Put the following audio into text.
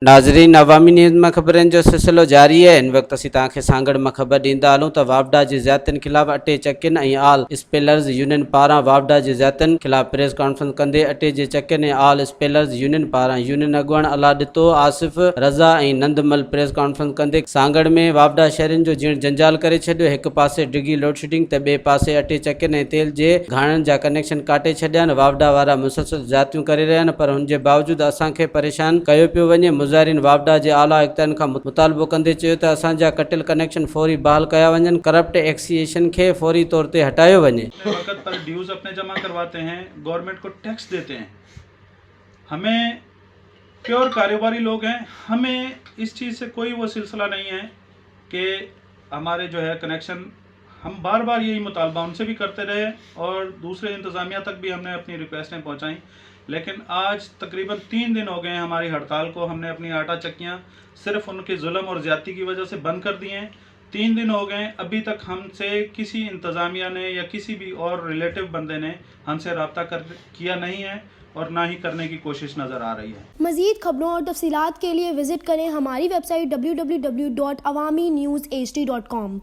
नाज़रीन, अवामी न्यूज़ में ख़बरनि जो सिलसिलो जारी है। इन वक्त असीं तव्हांखे सांगड़ में ख़बर ॾींदा हलूं त वावडा जी ज़्यादतियुनि ख़िलाफ़ अटे चकियुनि ऐं आल स्पेलर्स यूनियन पारां वावडा जी ज़्यादतियुनि ख़िलाफ़ प्रेस कॉन्फ्रेंस कंदे अटे जे चकियुनि ऐं आल स्पेलर्स यूनियन पारां यूनियन अॻुवाण अला ॾितो आसिफ रज़ा ऐं नंदमल प्रेस कॉन्फ्रेंस कंदे सांगड़ में वावडा शहरनि जो जीण जंजाल करे छॾियो। हिक पासे डिगी लोड शेडिंग त ॿिए पासे अटे चकियुनि ऐं तेल जे घाणनि जा कनेक्शन काटे छॾिया आहिनि। वावडा वारा मुसलसल ज़्यादतियूं करे रहिया आहिनि, पर हुन जे बावजूदि असांखे परेशान कयो पियो वञे। मुज़ाहिरीन वावडा जे आला इख्तियारनि खां मुतालबो कंदे चयो त असांजा कटियल कनेक्शन फौरी बहाल कया वञनि, करप्ट एक्सीएशन खे फौरी तौर ते हटायो वञे। वक्त पर ड्यूज अपने जमा करवाते हैं, गवर्नमेंट को टैक्स देते हैं। हमें प्योर कारोबारी लोग हैं, हमें इस चीज़ से कोई वो सिलसिला नहीं है कि हमारे जो है कनेक्शन, हम बार बार यही मुतालबा उनसे भी करते रहे और दूसरे इंतज़ामिया तक भी हमने अपनी रिक्वेस्टें पहुंचाई, लेकिन आज तकरीबन 3 दिन हो गए हैं हमारी हड़ताल को। हमने अपनी आटा चक्कियाँ सिर्फ उनके जुल्म और ज़्यादती की वजह से बंद कर दी हैं। 3 दिन हो गए, अभी तक हमसे किसी इंतज़ामिया ने या किसी भी और रिलेटिव बंदे ने हमसे रब्ता किया नहीं है और ना ही करने की कोशिश नज़र आ रही है। मज़ीद खबरों और तफसीलात के लिए विजिट करें हमारी वेबसाइट www.awamiNewsHD.com।